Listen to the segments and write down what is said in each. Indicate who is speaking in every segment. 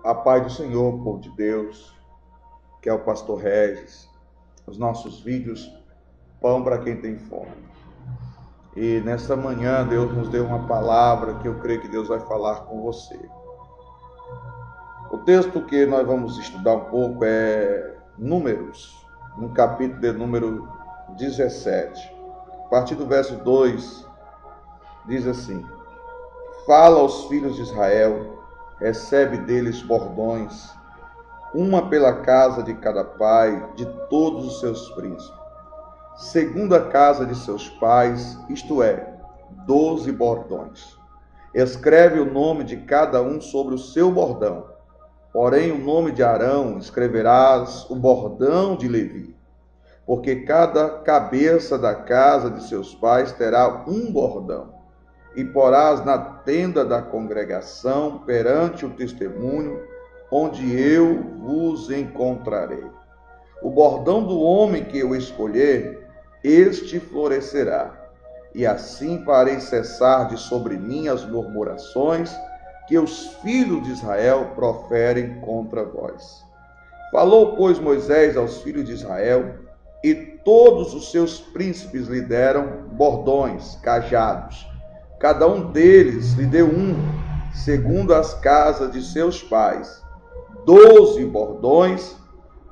Speaker 1: A paz do Senhor, povo de Deus, que é o pastor Regis, os nossos vídeos, pão para quem tem fome. E nesta manhã Deus nos deu uma palavra que eu creio que Deus vai falar com você. O texto que nós vamos estudar um pouco é Números, no capítulo de número 17. A partir do verso 2, diz assim: Fala aos filhos de Israel, recebe deles bordões, uma pela casa de cada pai, de todos os seus príncipes, segundo a casa de seus pais, isto é, 12 bordões. Escreve o nome de cada um sobre o seu bordão. Porém, o nome de Arão escreverás o bordão de Levi, porque cada cabeça da casa de seus pais terá um bordão. E porás na tenda da congregação, perante o testemunho, onde eu vos encontrarei. O bordão do homem que eu escolher, este florescerá. E assim farei cessar de sobre mim as murmurações que os filhos de Israel proferem contra vós. Falou, pois, Moisés aos filhos de Israel, e todos os seus príncipes lhe deram bordões, cajados. Cada um deles lhe deu um, segundo as casas de seus pais, 12 bordões,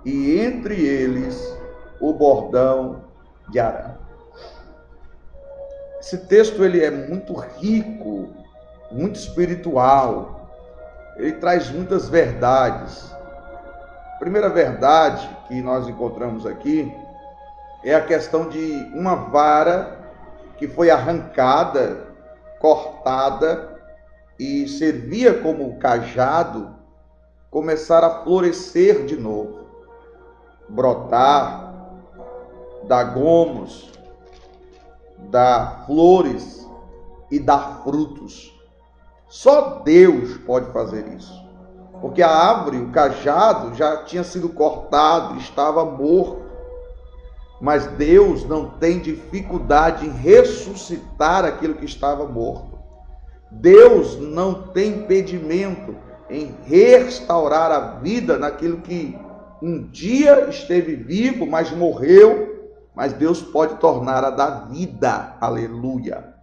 Speaker 1: e entre eles o bordão de Arão. Esse texto ele é muito rico, muito espiritual. Ele traz muitas verdades. A primeira verdade que nós encontramos aqui é a questão de uma vara que foi arrancada, cortada e servia como cajado, começar a florescer de novo, brotar, dar gomos, dar flores e dar frutos. Só Deus pode fazer isso, porque a árvore, o cajado, já tinha sido cortado, estava morto. Mas Deus não tem dificuldade em ressuscitar aquilo que estava morto. Deus não tem impedimento em restaurar a vida naquilo que um dia esteve vivo, mas morreu. Mas Deus pode tornar a dar vida. Aleluia.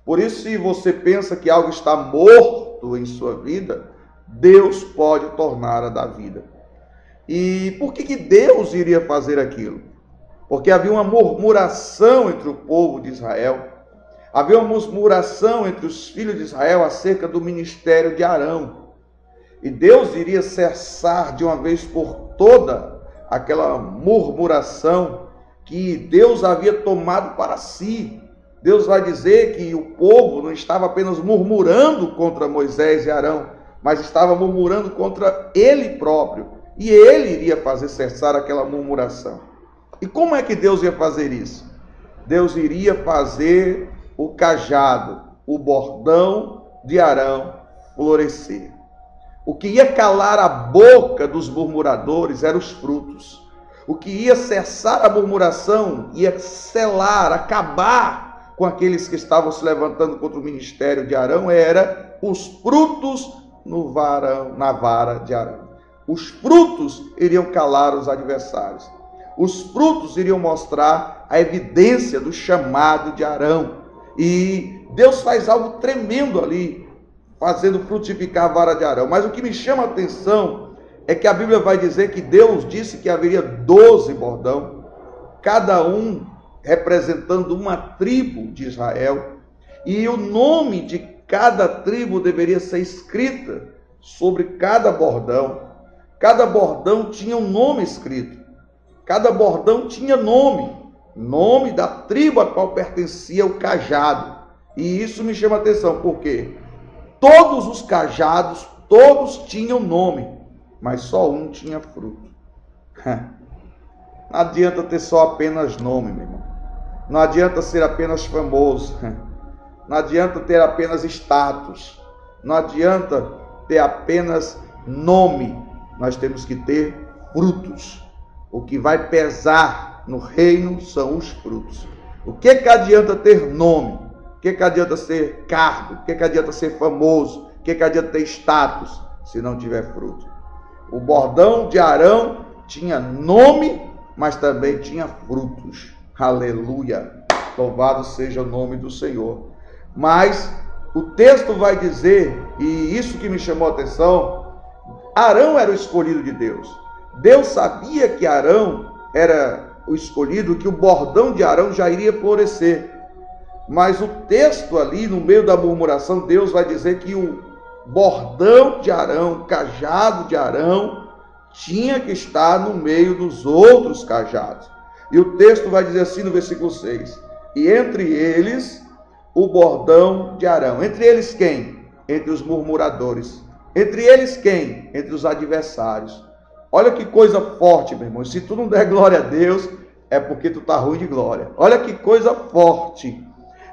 Speaker 1: Por isso, se você pensa que algo está morto em sua vida, Deus pode tornar a dar vida. E por que Deus iria fazer aquilo? Porque havia uma murmuração entre o povo de Israel. Havia uma murmuração entre os filhos de Israel acerca do ministério de Arão. E Deus iria cessar de uma vez por toda aquela murmuração que Deus havia tomado para si. Deus vai dizer que o povo não estava apenas murmurando contra Moisés e Arão, mas estava murmurando contra ele próprio. E ele iria fazer cessar aquela murmuração. E como é que Deus ia fazer isso? Deus iria fazer o cajado, o bordão de Arão florescer. O que ia calar a boca dos murmuradores eram os frutos. O que ia cessar a murmuração, ia selar, acabar com aqueles que estavam se levantando contra o ministério de Arão, era os frutos na vara de Arão. Os frutos iriam calar os adversários. Os frutos iriam mostrar a evidência do chamado de Arão. E Deus faz algo tremendo ali, fazendo frutificar a vara de Arão. Mas o que me chama a atenção é que a Bíblia vai dizer que Deus disse que haveria 12 bordão, cada um representando uma tribo de Israel. E o nome de cada tribo deveria ser escrita sobre cada bordão. Cada bordão tinha um nome escrito. Cada bordão tinha nome da tribo a qual pertencia o cajado. E isso me chama a atenção, porque todos os cajados, todos tinham nome, mas só um tinha fruto. Não adianta ter só apenas nome, meu irmão. Não adianta ser apenas famoso. Não adianta ter apenas status. Não adianta ter apenas nome. Nós temos que ter frutos. O que vai pesar no reino são os frutos. O que adianta ter nome? O que adianta ser cargo? O que adianta ser famoso? O que adianta ter status? se não tiver fruto. O bordão de Arão tinha nome, mas também tinha frutos. Aleluia! Louvado seja o nome do Senhor. Mas o texto vai dizer, e isso que me chamou a atenção, Arão era o escolhido de Deus. Deus sabia que Arão era o escolhido, que o bordão de Arão já iria florescer. Mas o texto ali, no meio da murmuração, Deus vai dizer que o bordão de Arão, o cajado de Arão, tinha que estar no meio dos outros cajados. E o texto vai dizer assim no versículo 6, e entre eles o bordão de Arão. Entre eles quem? Entre os murmuradores. Entre eles quem? Entre os adversários. Olha que coisa forte, meu irmão. Se tu não der glória a Deus, é porque tu tá ruim de glória. Olha que coisa forte.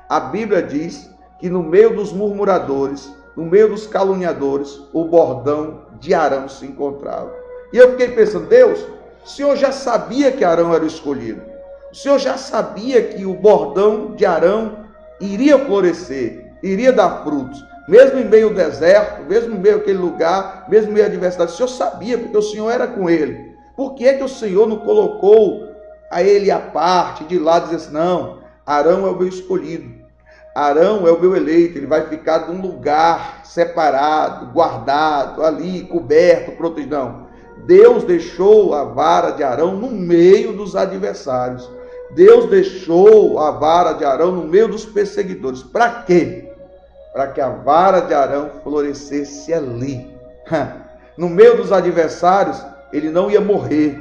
Speaker 1: A Bíblia diz que no meio dos murmuradores, no meio dos caluniadores, o bordão de Arão se encontrava. E eu fiquei pensando, Deus, o Senhor já sabia que Arão era o escolhido. O Senhor já sabia que o bordão de Arão iria florescer, iria dar frutos. Mesmo em meio ao deserto, mesmo em meio àquele lugar, mesmo em meio à adversidade, o Senhor sabia, porque o Senhor era com ele. Por que é que o Senhor não colocou a ele à parte, de lado, e disse assim, não, Arão é o meu escolhido, Arão é o meu eleito, ele vai ficar num lugar separado, guardado, ali, coberto, protegido. Não. Deus deixou a vara de Arão no meio dos adversários. Deus deixou a vara de Arão no meio dos perseguidores. Para quê? Para que a vara de Arão florescesse ali. No meio dos adversários, ele não ia morrer.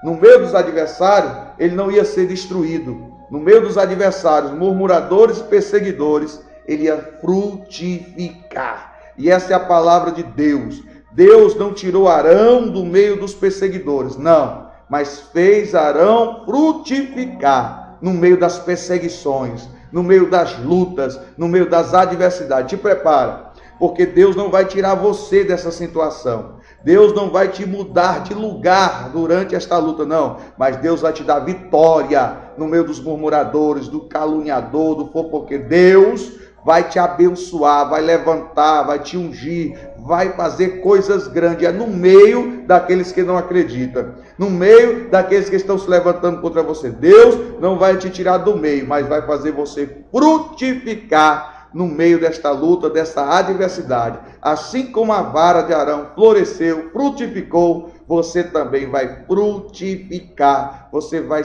Speaker 1: No meio dos adversários, ele não ia ser destruído. No meio dos adversários, murmuradores e perseguidores, ele ia frutificar. E essa é a palavra de Deus. Deus não tirou Arão do meio dos perseguidores, não. Mas fez Arão frutificar no meio das perseguições, no meio das lutas, no meio das adversidades. Te prepara, porque Deus não vai tirar você dessa situação. Deus não vai te mudar de lugar durante esta luta, não. Mas Deus vai te dar vitória no meio dos murmuradores, do caluniador, do fofoqueiro. Deus vai te abençoar, vai levantar, vai te ungir, vai fazer coisas grandes. É no meio daqueles que não acreditam, no meio daqueles que estão se levantando contra você. Deus não vai te tirar do meio, mas vai fazer você frutificar no meio desta luta, desta adversidade. Assim como a vara de Arão floresceu, frutificou, você também vai frutificar. Você vai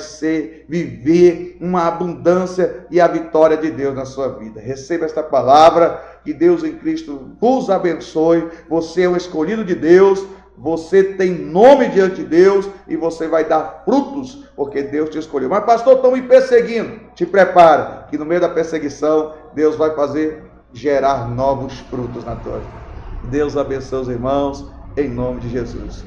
Speaker 1: viver uma abundância e a vitória de Deus na sua vida. Receba esta palavra, que Deus em Cristo vos abençoe. Você é um escolhido de Deus, você tem nome diante de Deus e você vai dar frutos, porque Deus te escolheu. Mas pastor, estão me perseguindo. Te prepara, que no meio da perseguição, Deus vai fazer gerar novos frutos na tua vida. Deus abençoe os irmãos, em nome de Jesus.